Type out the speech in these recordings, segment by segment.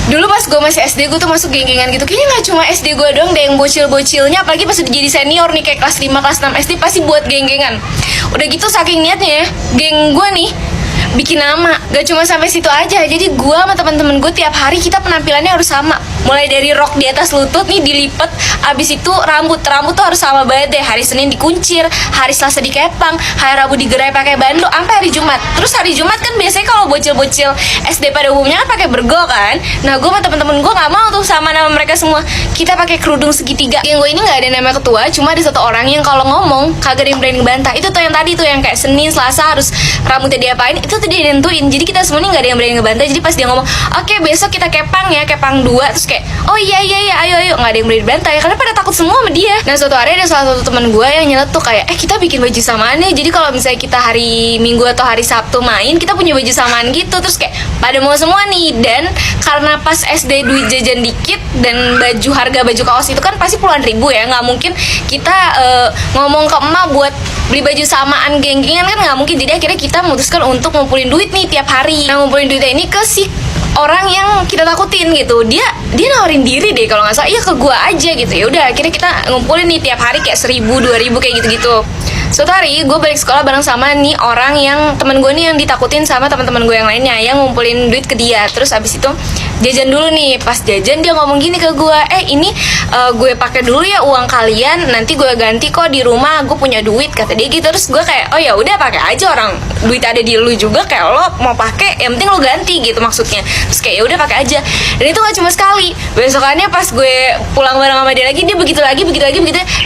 Dulu pas gue masih SD, gue tuh masuk geng-gengan gitu. Kayaknya gak cuma SD gue doang deh yang bocil-bocilnya. Apalagi pas udah jadi senior nih, kayak kelas 5, kelas 6 SD pasti buat geng-gengan. Udah gitu saking niatnya ya, geng gue nih bikin nama. Gak cuma sampai situ aja. Jadi gue sama teman-teman gue tiap hari kita penampilannya harus sama. Mulai dari rok di atas lutut nih dilipet, abis itu rambut tuh harus sama banget deh. Hari Senin dikuncir, hari Selasa dikepang, hari Rabu digerai pakai bando, sampai hari Jumat. Terus hari Jumat kan biasanya kalau bocil-bocil SD pada umumnya kan pakai bergo kan. Nah gue sama temen-temen gue nggak mau tuh sama nama mereka semua. Kita pakai kerudung segitiga. Geng gue ini nggak ada nama ketua, cuma ada satu orang yang kalau ngomong kagak ada yang berani bantah. Itu tuh yang tadi tuh yang kayak Senin Selasa harus rambutnya diapain, itu tuh dia nentuin. Jadi kita semua nih nggak ada yang berani ngebantah. Jadi pas dia ngomong, oke besok kita kepang ya, kepang 2, terus kayak oh iya ayo, nggak ada yang berani bantah ya, karena pada takut semua sama dia. Nah suatu hari ada salah satu teman gue yang nyeletuk kayak kita bikin baju samaan ya, jadi kalau misalnya kita hari Minggu atau hari Sabtu main, kita punya baju samaan gitu. Terus kayak pada mau semua nih. Dan karena pas SD duit jajan dikit, dan harga baju kaos itu kan pasti puluhan ribu ya, nggak mungkin kita ngomong ke emak buat beli baju samaan geng-gengan kan nggak mungkin. Jadi akhirnya kita memutuskan untuk ngumpulin duit nih tiap hari. Nah ngumpulin duitnya ini ke si orang yang kita takutin gitu. Dia nawarin diri deh kalau nggak salah, iya ke gua aja gitu. Ya udah akhirnya kita ngumpulin nih tiap hari kayak 1.000, 2.000 kayak gitu-gitu. Suatu hari gue balik sekolah bareng sama nih orang yang temen gue nih yang ditakutin sama teman-teman gue yang lainnya, yang ngumpulin duit ke dia. Terus abis itu jajan dulu nih. Pas jajan dia ngomong gini ke gue, ini gue pakai dulu ya uang kalian, nanti gue ganti kok di rumah, gue punya duit, kata dia gitu. Terus gue kayak oh ya udah pakai aja, orang duit ada di lu juga, kayak lo mau pakai yang penting lo ganti gitu maksudnya. Terus kayak ya udah pakai aja. Dan itu gak cuma sekali, besokannya pas gue pulang bareng sama dia lagi, dia begitu lagi,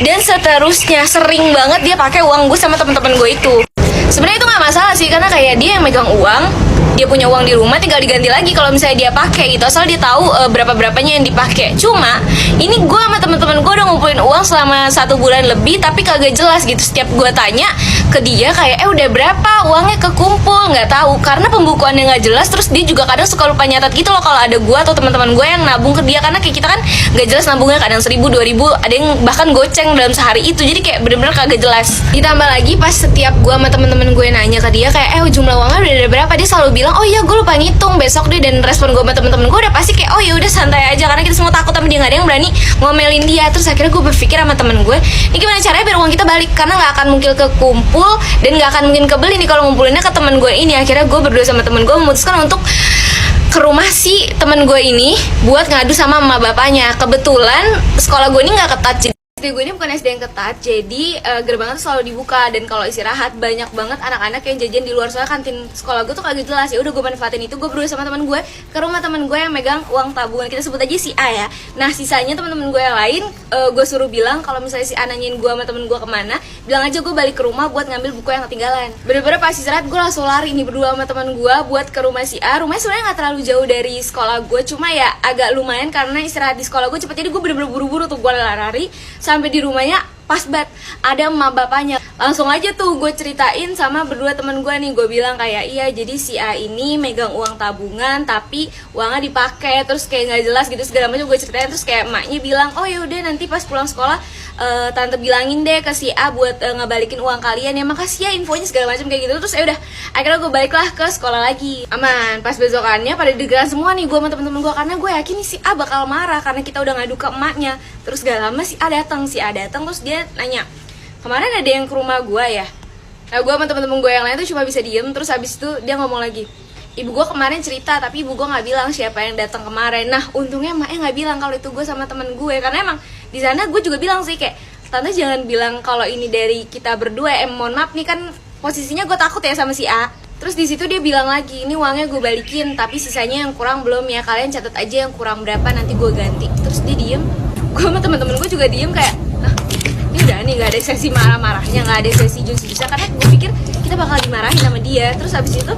dan seterusnya. Sering banget dia pakai uang gue sama teman-teman gue itu. Sebenarnya itu nggak masalah sih, karena kayak dia yang megang uang, dia punya uang di rumah, tinggal diganti lagi kalau misalnya dia pakai gitu, asal dia tahu berapanya yang dipakai. Cuma ini gue sama teman-teman gue udah ngumpulin uang selama 1 bulan lebih, tapi kagak jelas gitu. Setiap gue tanya ke dia kayak udah berapa uangnya kekumpul, nggak tahu, karena pembukuannya nggak jelas. Terus dia juga kadang suka lupa nyatat gitu loh kalau ada gue atau teman-teman gue yang nabung ke dia, karena kayak kita kan nggak jelas nabungnya, kadang 1.000, 2.000, ada yang bahkan goceng dalam sehari itu. Jadi kayak bener-bener kagak jelas. Ditambah lagi pas setiap gue sama teman-teman gue nanya ke dia kayak jumlah uangnya udah ada berapa, dia selalu bilang oh iya gue lupa ngitung, besok deh. Dan respon gue sama temen-temen gue udah pasti kayak oh ya udah santai aja, karena kita semua takut sama dia, nggak ada yang berani ngomelin dia. Terus akhirnya gue berpikir sama temen gue, ini gimana caranya biar uang kita balik, karena nggak akan mungkin kekumpul dan nggak akan mungkin kebeli nih kalau ngumpulinnya ke temen gue ini. Akhirnya gue berdua sama temen gue memutuskan untuk ke rumah si temen gue ini buat ngadu sama emak bapaknya. Kebetulan sekolah gue ini nggak ketat, SD gue ini bukan SD yang ketat, jadi gerbangnya tuh selalu dibuka. Dan kalau istirahat banyak banget anak-anak yang jajan di luar, soalnya kantin sekolah gue tuh kagak jelas. Ya udah gue manfaatin itu, gue berdua sama teman gue ke rumah teman gue yang megang uang tabungan, kita sebut aja si A ya. Nah sisanya teman-teman gue yang lain gue suruh bilang kalau misalnya si A nanyain gue sama temen gue kemana, bilang aja gue balik ke rumah buat ngambil buku yang ketinggalan. Bener-bener pas istirahat gue langsung lari nih berdua sama teman gue buat ke rumah si A. Rumahnya sebenarnya nggak terlalu jauh dari sekolah gue, cuma ya agak lumayan karena istirahat di sekolah gue cepet. Jadi gue bener-bener buru-buru tuh, gue lari sampai di rumahnya pas banget ada emak bapaknya. Langsung aja tuh gue ceritain sama berdua temen gue nih, gue bilang kayak iya jadi si A ini megang uang tabungan tapi uangnya dipakai, terus kayak nggak jelas gitu segala macam gue ceritain. Terus kayak emaknya bilang oh ya udah nanti pas pulang sekolah tante bilangin deh ke si A buat ngebalikin uang kalian ya, makasih ya infonya segala macam kayak gitu. Terus ya udah akhirnya gue baliklah ke sekolah lagi aman. Pas besokannya pada deg-degan semua nih gue sama temen-temen gue, karena gue yakin nih si A bakal marah karena kita udah ngadu ke emaknya. Terus gak lama si A datang terus dia nanya kemarin ada yang ke rumah gue ya. Nah gue sama temen-temen gue yang lain tuh cuma bisa diem. Terus habis itu dia ngomong lagi, ibu gue kemarin cerita tapi ibu gue nggak bilang siapa yang datang kemarin. Nah untungnya emaknya nggak bilang kalau itu gue sama temen gue, karena emang di sana gue juga bilang sih kayak tante jangan bilang kalau ini dari kita berdua, mohon maaf nih kan posisinya gue takut ya sama si A. Terus di situ dia bilang lagi, ini uangnya gue balikin tapi sisanya yang kurang belum ya, kalian catat aja yang kurang berapa nanti gue ganti. Terus dia diem, gue sama temen-temen gue juga diem kayak ini udah nih gak ada sesi marah-marahnya, gak ada sesi juicy-juicy, karena gue pikir kita bakal dimarahin sama dia. Terus habis itu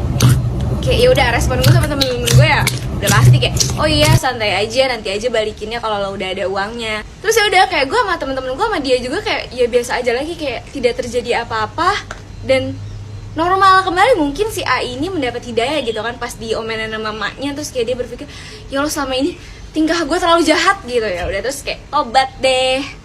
kayak ya udah respon gue sama temen-temen gue ya udah pasti kayak oh iya santai aja, nanti aja balikinnya kalau lo udah ada uangnya. Terus ya udah kayak gue sama temen-temen gue sama dia juga kayak ya biasa aja lagi, kayak tidak terjadi apa-apa dan normal kembali. Mungkin si A ini mendapat hidayah gitu kan pas diomelin sama mamanya. Terus kayak dia berpikir ya Allah selama ini tingkah gue terlalu jahat gitu ya udah. Terus kayak obat deh.